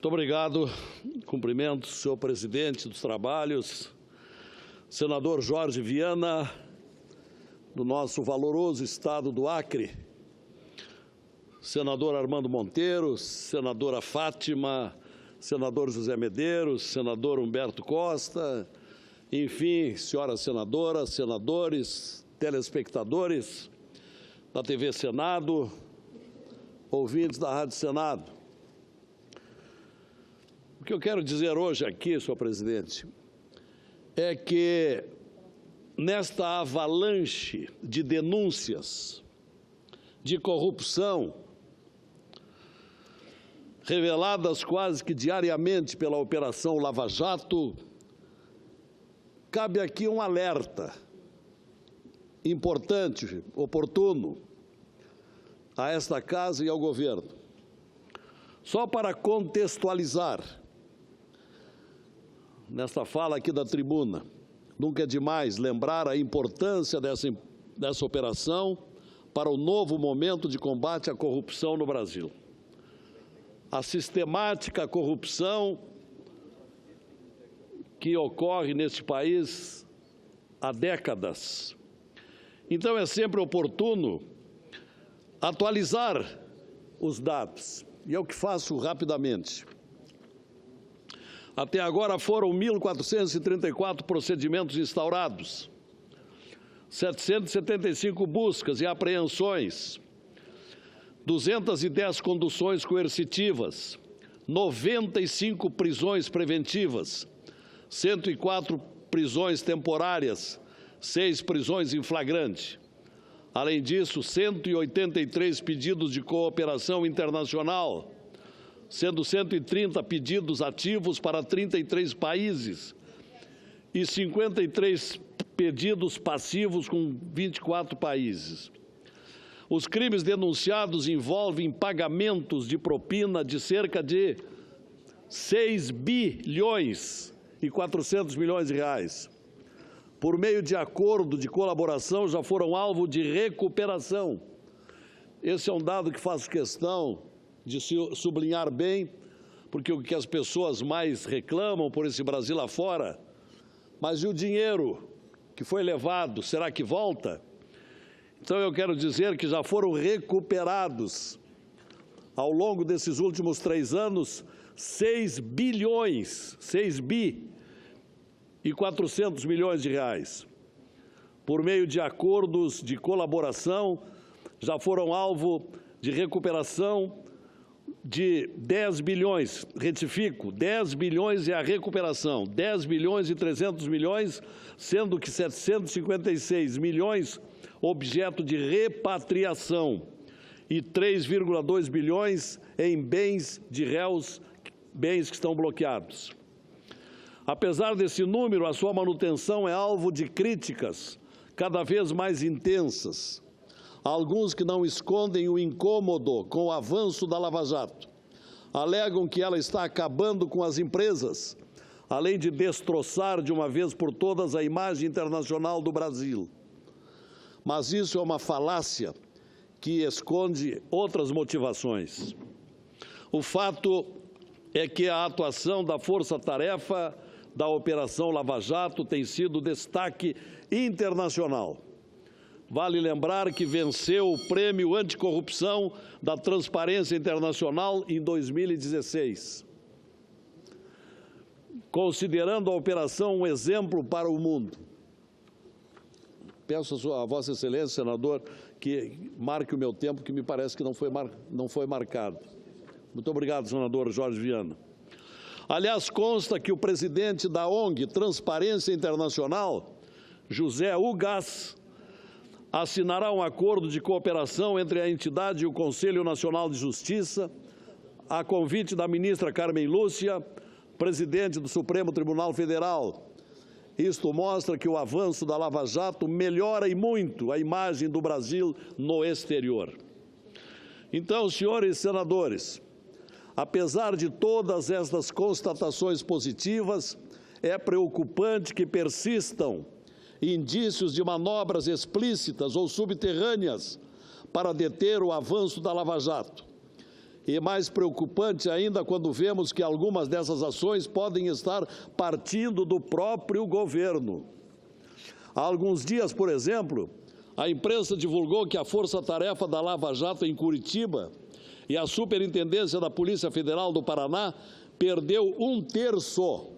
Muito obrigado. Cumprimento o senhor presidente dos trabalhos, senador Jorge Viana, do nosso valoroso estado do Acre, senador Armando Monteiro, senadora Fátima, senador José Medeiros, senador Humberto Costa, enfim, senhoras senadoras, senadores, telespectadores da TV Senado, ouvintes da Rádio Senado. O que eu quero dizer hoje aqui, senhor presidente, é que nesta avalanche de denúncias de corrupção, reveladas quase que diariamente pela Operação Lava Jato, cabe aqui um alerta importante, oportuno, a esta Casa e ao governo. Só para contextualizar, nesta fala aqui da tribuna, nunca é demais lembrar a importância dessa operação para o novo momento de combate à corrupção no Brasil. A sistemática corrupção que ocorre neste país há décadas. Então, é sempre oportuno atualizar os dados, e é o que faço rapidamente. Até agora foram 1.434 procedimentos instaurados, 775 buscas e apreensões, 210 conduções coercitivas, 95 prisões preventivas, 104 prisões temporárias, 6 prisões em flagrante. Além disso, 183 pedidos de cooperação internacional, sendo 130 pedidos ativos para 33 países e 53 pedidos passivos com 24 países. Os crimes denunciados envolvem pagamentos de propina de cerca de 6 bilhões e 400 milhões de reais. Por meio de acordo de colaboração, já foram alvo de recuperação. Esse é um dado que faço questão de sublinhar bem, porque o que as pessoas mais reclamam por esse Brasil lá fora, mas e o dinheiro que foi levado, será que volta? Então eu quero dizer que já foram recuperados, ao longo desses últimos 3 anos, 6 bilhões, 6 bi e 400 milhões de reais. Por meio de acordos de colaboração, já foram alvo de recuperação de 10 bilhões, retifico, 10 bilhões é a recuperação, 10 bilhões e 300 milhões, sendo que 756 milhões objeto de repatriação e 3,2 bilhões em bens de réus, bens que estão bloqueados. Apesar desse número, a sua manutenção é alvo de críticas cada vez mais intensas. Há alguns que não escondem o incômodo com o avanço da Lava Jato. Alegam que ela está acabando com as empresas, além de destroçar de uma vez por todas a imagem internacional do Brasil. Mas isso é uma falácia que esconde outras motivações. O fato é que a atuação da força-tarefa da Operação Lava Jato tem sido destaque internacional. Vale lembrar que venceu o Prêmio Anticorrupção da Transparência Internacional em 2016, considerando a operação um exemplo para o mundo. Peço a Vossa Excelência, senador, que marque o meu tempo, que me parece que não foi marcado. Muito obrigado, senador Jorge Viana. Aliás, consta que o presidente da ONG Transparência Internacional, José Ugas, assinará um acordo de cooperação entre a entidade e o Conselho Nacional de Justiça, a convite da ministra Carmen Lúcia, presidente do Supremo Tribunal Federal. Isto mostra que o avanço da Lava Jato melhora e muito a imagem do Brasil no exterior. Então, senhores senadores, apesar de todas estas constatações positivas, é preocupante que persistam indícios de manobras explícitas ou subterrâneas para deter o avanço da Lava Jato. E mais preocupante ainda quando vemos que algumas dessas ações podem estar partindo do próprio governo. Há alguns dias, por exemplo, a imprensa divulgou que a Força-Tarefa da Lava Jato em Curitiba e a Superintendência da Polícia Federal do Paraná perdeu 1/3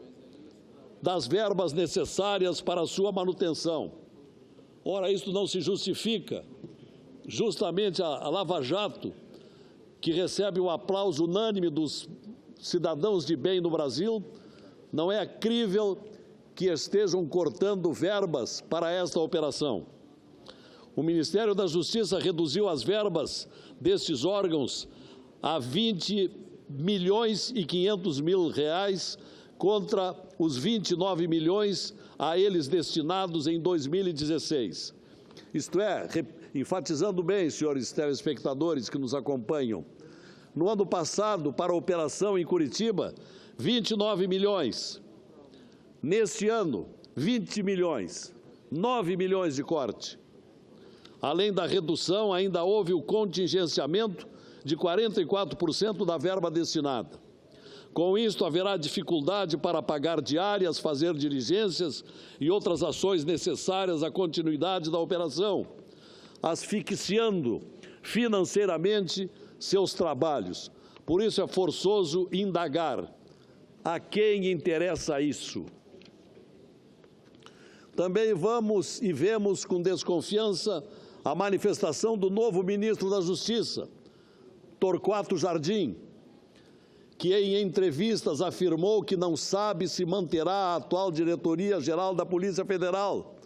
das verbas necessárias para a sua manutenção. Ora, isso não se justifica. Justamente a Lava Jato, que recebe o aplauso unânime dos cidadãos de bem no Brasil, não é crível que estejam cortando verbas para esta operação. O Ministério da Justiça reduziu as verbas destes órgãos a R$20.500.000 contra os 29 milhões a eles destinados em 2016. Isto é, enfatizando bem, senhores telespectadores que nos acompanham, no ano passado, para a operação em Curitiba, 29 milhões. Neste ano, 20 milhões, 9 milhões de corte. Além da redução, ainda houve o contingenciamento de 44% da verba destinada. Com isto, haverá dificuldade para pagar diárias, fazer diligências e outras ações necessárias à continuidade da operação, asfixiando financeiramente seus trabalhos. Por isso é forçoso indagar: a quem interessa isso? Também vamos e vemos com desconfiança a manifestação do novo ministro da Justiça, Torquato Jardim, que em entrevistas afirmou que não sabe se manterá a atual diretoria-geral da Polícia Federal.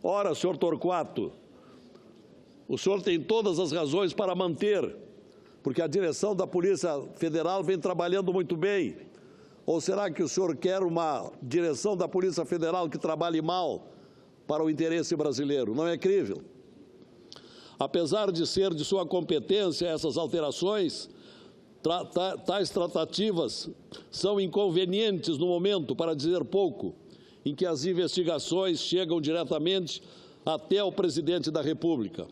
Ora, senhor Torquato, o senhor tem todas as razões para manter, porque a direção da Polícia Federal vem trabalhando muito bem. Ou será que o senhor quer uma direção da Polícia Federal que trabalhe mal para o interesse brasileiro? Não é crível. Apesar de ser de sua competência essas alterações, tais tratativas são inconvenientes no momento, para dizer pouco, em que as investigações chegam diretamente até o presidente da República.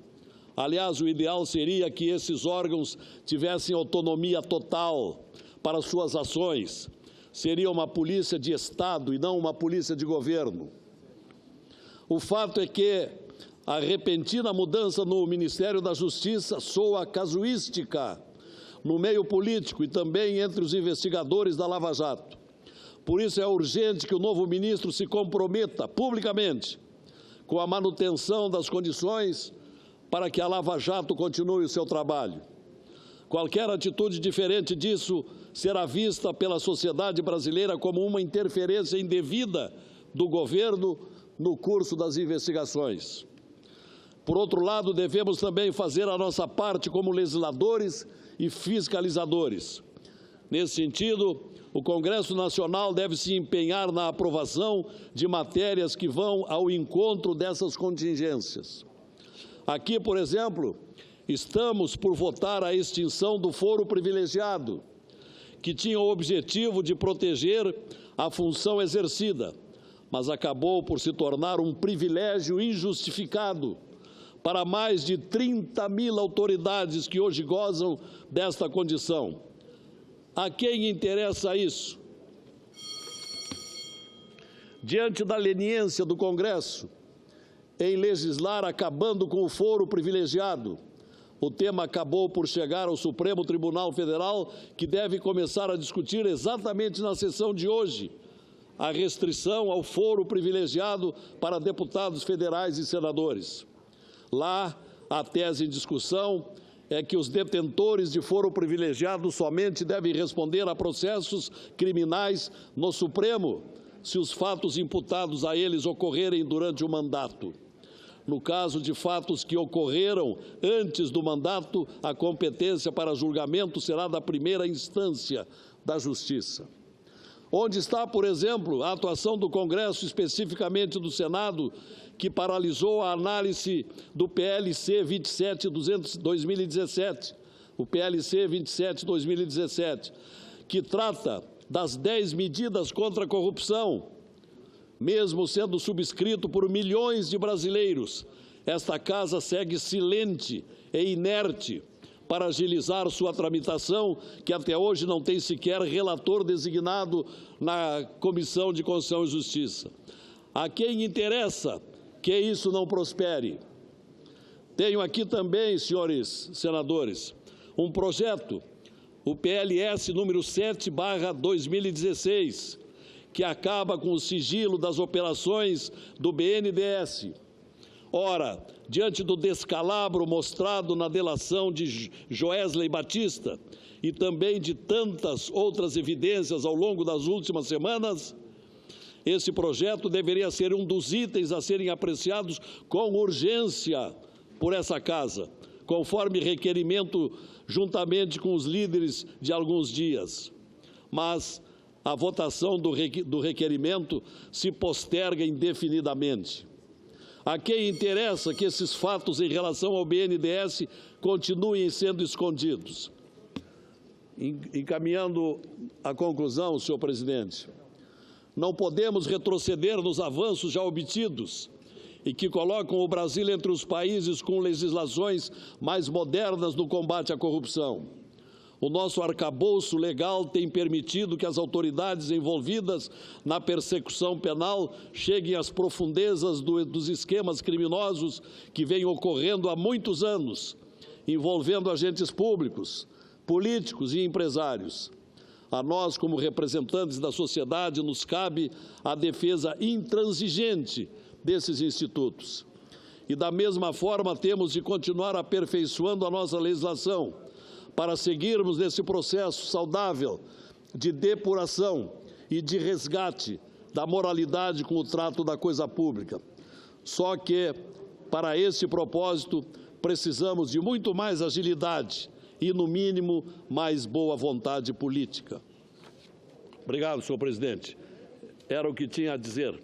Aliás, o ideal seria que esses órgãos tivessem autonomia total para suas ações. Seria uma polícia de Estado e não uma polícia de governo. O fato é que a repentina mudança no Ministério da Justiça soa casuística no meio político e também entre os investigadores da Lava Jato. Por isso é urgente que o novo ministro se comprometa publicamente com a manutenção das condições para que a Lava Jato continue o seu trabalho. Qualquer atitude diferente disso será vista pela sociedade brasileira como uma interferência indevida do governo no curso das investigações. Por outro lado, devemos também fazer a nossa parte como legisladores e fiscalizadores. Nesse sentido, o Congresso Nacional deve se empenhar na aprovação de matérias que vão ao encontro dessas contingências. Aqui, por exemplo, estamos por votar a extinção do foro privilegiado, que tinha o objetivo de proteger a função exercida, mas acabou por se tornar um privilégio injustificado para mais de 30.000 autoridades que hoje gozam desta condição. A quem interessa isso? Diante da leniência do Congresso em legislar acabando com o foro privilegiado, o tema acabou por chegar ao Supremo Tribunal Federal, que deve começar a discutir exatamente na sessão de hoje a restrição ao foro privilegiado para deputados federais e senadores. Lá, a tese em discussão é que os detentores de foro privilegiado somente devem responder a processos criminais no Supremo, se os fatos imputados a eles ocorrerem durante o mandato. No caso de fatos que ocorreram antes do mandato, a competência para julgamento será da primeira instância da Justiça. Onde está, por exemplo, a atuação do Congresso, especificamente do Senado, que paralisou a análise do PLC 27/2017, o PLC 27/2017, que trata das 10 medidas contra a corrupção, mesmo sendo subscrito por milhões de brasileiros. Esta casa segue silente e inerte, para agilizar sua tramitação, que até hoje não tem sequer relator designado na Comissão de Constituição e Justiça. A quem interessa que isso não prospere? Tenho aqui também, senhores senadores, um projeto, o PLS número 7/2016, que acaba com o sigilo das operações do BNDES. Ora, diante do descalabro mostrado na delação de Joesley Batista e também de tantas outras evidências ao longo das últimas semanas, esse projeto deveria ser um dos itens a serem apreciados com urgência por essa Casa, conforme requerimento juntamente com os líderes de alguns dias. Mas a votação do requerimento se posterga indefinidamente. A quem interessa que esses fatos em relação ao BNDES continuem sendo escondidos? Encaminhando à conclusão, senhor presidente, não podemos retroceder nos avanços já obtidos e que colocam o Brasil entre os países com legislações mais modernas no combate à corrupção. O nosso arcabouço legal tem permitido que as autoridades envolvidas na persecução penal cheguem às profundezas dos esquemas criminosos que vêm ocorrendo há muitos anos, envolvendo agentes públicos, políticos e empresários. A nós, como representantes da sociedade, nos cabe a defesa intransigente desses institutos. E, da mesma forma, temos de continuar aperfeiçoando a nossa legislação para seguirmos nesse processo saudável de depuração e de resgate da moralidade com o trato da coisa pública. Só que, para esse propósito, precisamos de muito mais agilidade e, no mínimo, mais boa vontade política. Obrigado, senhor presidente. Era o que tinha a dizer.